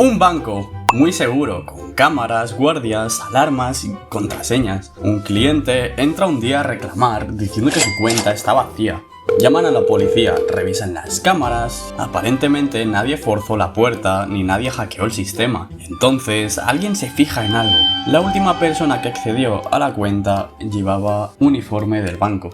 Un banco muy seguro, con cámaras, guardias, alarmas y contraseñas. Un cliente entra un día a reclamar diciendo que su cuenta está vacía. Llaman a la policía, revisan las cámaras. Aparentemente nadie forzó la puerta ni nadie hackeó el sistema. Entonces alguien se fija en algo. La última persona que accedió a la cuenta llevaba uniforme del banco.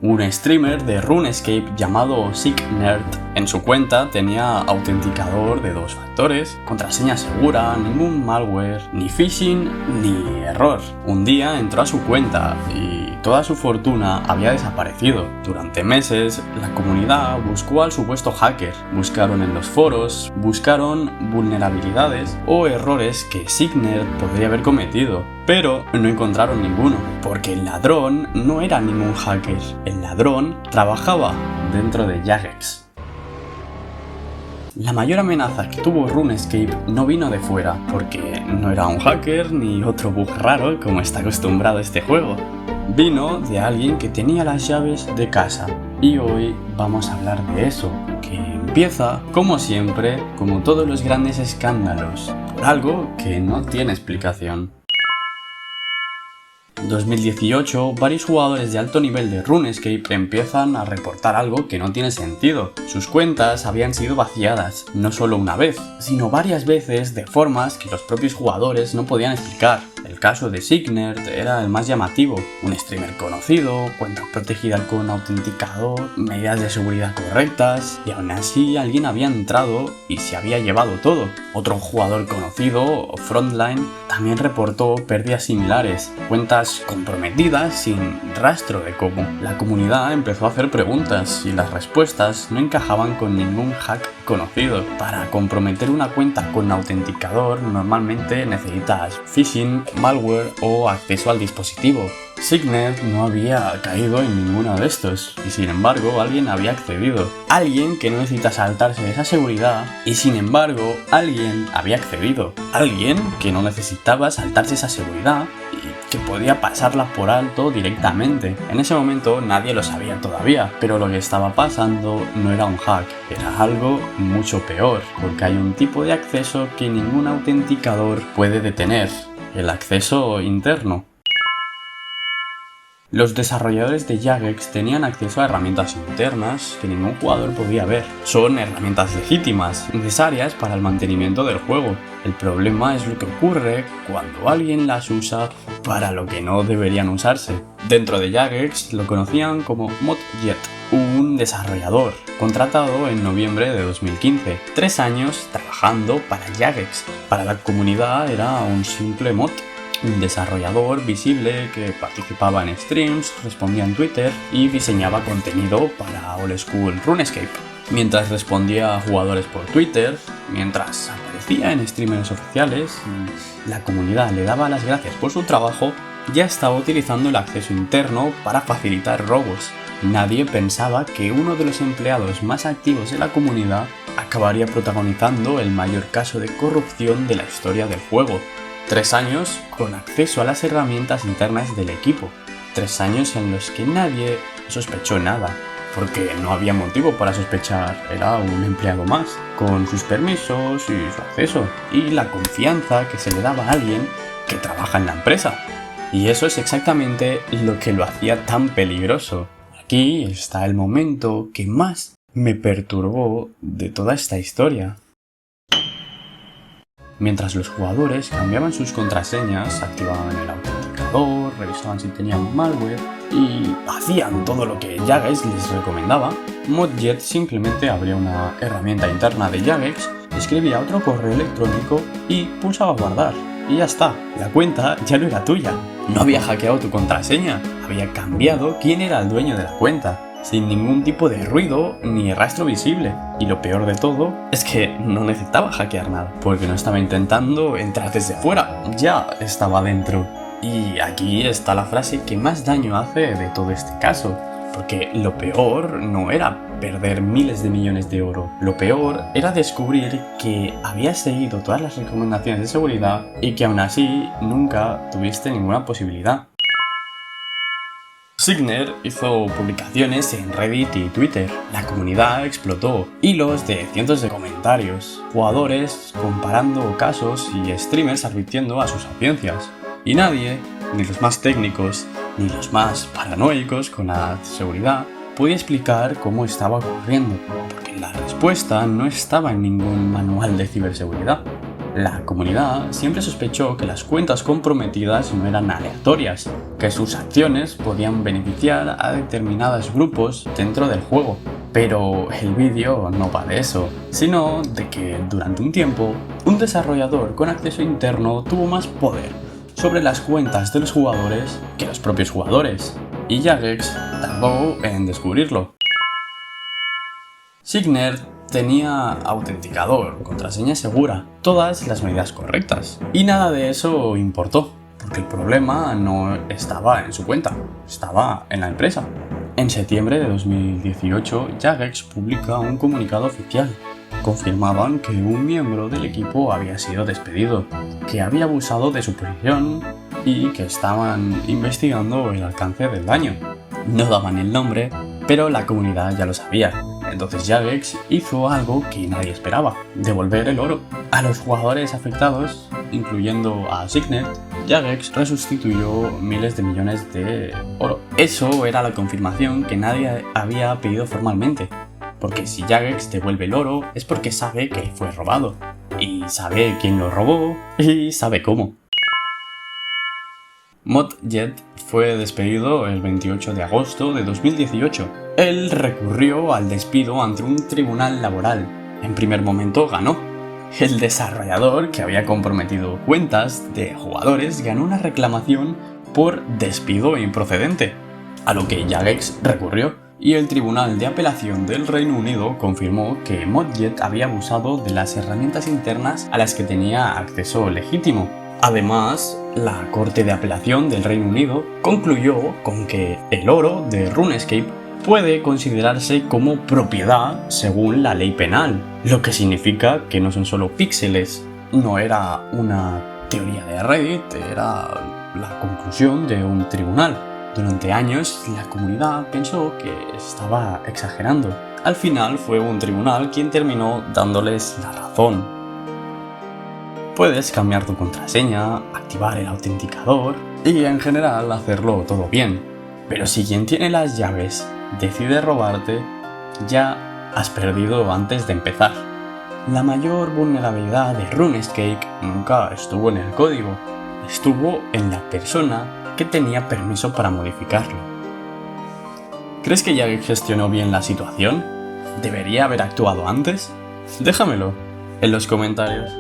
Un streamer de RuneScape llamado SickNerd en su cuenta tenía autenticador de 2 factores, contraseña segura, ningún malware, ni phishing ni error. Un día entró a su cuenta y toda su fortuna había desaparecido. Durante meses la comunidad buscó al supuesto hacker, buscaron en los foros, buscaron vulnerabilidades o errores que SickNerd podría haber cometido, pero no encontraron ninguno, porque el ladrón no era ningún hacker. El ladrón trabajaba dentro de Jagex. La mayor amenaza que tuvo RuneScape no vino de fuera, porque no era un hacker ni otro bug raro como está acostumbrado este juego. Vino de alguien que tenía las llaves de casa. Y hoy vamos a hablar de eso, que empieza, como siempre, como todos los grandes escándalos, por algo que no tiene explicación. 2018, varios jugadores de alto nivel de RuneScape empiezan a reportar algo que no tiene sentido. Sus cuentas habían sido vaciadas, no solo una vez, sino varias veces de formas que los propios jugadores no podían explicar. El caso de SickNerd era el más llamativo. Un streamer conocido, cuenta protegida con autenticador, medidas de seguridad correctas, y aún así alguien había entrado y se había llevado todo. Otro jugador conocido, Frontline, también reportó pérdidas similares, cuentas comprometidas sin rastro de cómo. La comunidad empezó a hacer preguntas y las respuestas no encajaban con ningún hack conocido. Para comprometer una cuenta con autenticador normalmente necesitas phishing, malware o acceso al dispositivo. SickNerd no había caído en ninguno de estos y sin embargo alguien había accedido. Alguien que no necesita saltarse esa seguridad y sin embargo alguien había accedido. Alguien que no necesitaba saltarse esa seguridad y que podía pasarla por alto directamente. En ese momento nadie lo sabía todavía, pero lo que estaba pasando no era un hack, era algo mucho peor, porque hay un tipo de acceso que ningún autenticador puede detener, el acceso interno. Los desarrolladores de Jagex tenían acceso a herramientas internas que ningún jugador podía ver. Son herramientas legítimas, necesarias para el mantenimiento del juego. El problema es lo que ocurre cuando alguien las usa para lo que no deberían usarse. Dentro de Jagex lo conocían como ModJet, un desarrollador contratado en noviembre de 2015. 3 años trabajando para Jagex. Para la comunidad era un simple mod. Un desarrollador visible que participaba en streams, respondía en Twitter y diseñaba contenido para Old School RuneScape. Mientras respondía a jugadores por Twitter, mientras aparecía en streamers oficiales y la comunidad le daba las gracias por su trabajo, ya estaba utilizando el acceso interno para facilitar robos. Nadie pensaba que uno de los empleados más activos de la comunidad acabaría protagonizando el mayor caso de corrupción de la historia del juego. 3 años con acceso a las herramientas internas del equipo. 3 años en los que nadie sospechó nada, porque no había motivo para sospechar, era un empleado más, con sus permisos y su acceso, y la confianza que se le daba a alguien que trabaja en la empresa. Y eso es exactamente lo que lo hacía tan peligroso. Aquí está el momento que más me perturbó de toda esta historia. Mientras los jugadores cambiaban sus contraseñas, activaban el autenticador, revisaban si tenían malware y hacían todo lo que Jagex les recomendaba, ModJet simplemente abría una herramienta interna de Jagex, escribía otro correo electrónico y pulsaba guardar. Y ya está, la cuenta ya no era tuya. No había hackeado tu contraseña, había cambiado quién era el dueño de la cuenta, sin ningún tipo de ruido ni rastro visible. Y lo peor de todo es que no necesitaba hackear nada, porque no estaba intentando entrar desde fuera, ya estaba dentro. Y aquí está la frase que más daño hace de todo este caso, porque lo peor no era perder miles de millones de oro, lo peor era descubrir que habías seguido todas las recomendaciones de seguridad y que aún así nunca tuviste ninguna posibilidad. Signer hizo publicaciones en Reddit y Twitter. La comunidad explotó. Hilos de cientos de comentarios. Jugadores comparando casos y streamers advirtiendo a sus audiencias. Y nadie, ni los más técnicos, ni los más paranoicos con la seguridad, podía explicar cómo estaba ocurriendo, porque la respuesta no estaba en ningún manual de ciberseguridad. La comunidad siempre sospechó que las cuentas comprometidas no eran aleatorias, que sus acciones podían beneficiar a determinados grupos dentro del juego. Pero el vídeo no va de eso, sino de que durante un tiempo, un desarrollador con acceso interno tuvo más poder sobre las cuentas de los jugadores que los propios jugadores, y Jagex tardó en descubrirlo. Signer tenía autenticador, contraseña segura, todas las medidas correctas, y nada de eso importó, porque el problema no estaba en su cuenta, estaba en la empresa. En septiembre de 2018, Jagex publica un comunicado oficial. Confirmaban que un miembro del equipo había sido despedido, que había abusado de su posición y que estaban investigando el alcance del daño. No daban el nombre, pero la comunidad ya lo sabía. Entonces Jagex hizo algo que nadie esperaba: devolver el oro. A los jugadores afectados, incluyendo a Signer, Jagex resustituyó miles de millones de oro. Eso era la confirmación que nadie había pedido formalmente, porque si Jagex devuelve el oro es porque sabe que fue robado, y sabe quién lo robó, y sabe cómo. Modjet fue despedido el 28 de agosto de 2018. Él recurrió al despido ante un tribunal laboral. En primer momento ganó. El desarrollador, que había comprometido cuentas de jugadores, ganó una reclamación por despido improcedente, a lo que Jagex recurrió, y el Tribunal de Apelación del Reino Unido confirmó que Modjet había abusado de las herramientas internas a las que tenía acceso legítimo. Además, la Corte de Apelación del Reino Unido concluyó con que el oro de RuneScape puede considerarse como propiedad según la ley penal, lo que significa que no son solo píxeles. No era una teoría de Reddit, era la conclusión de un tribunal. Durante años, la comunidad pensó que estaba exagerando. Al final fue un tribunal quien terminó dándoles la razón. Puedes cambiar tu contraseña, activar el autenticador y en general hacerlo todo bien. Pero si quien tiene las llaves decide robarte, ya has perdido antes de empezar. La mayor vulnerabilidad de RuneScape nunca estuvo en el código, estuvo en la persona que tenía permiso para modificarlo. ¿Crees que Jagex gestionó bien la situación? ¿Debería haber actuado antes? Déjamelo en los comentarios.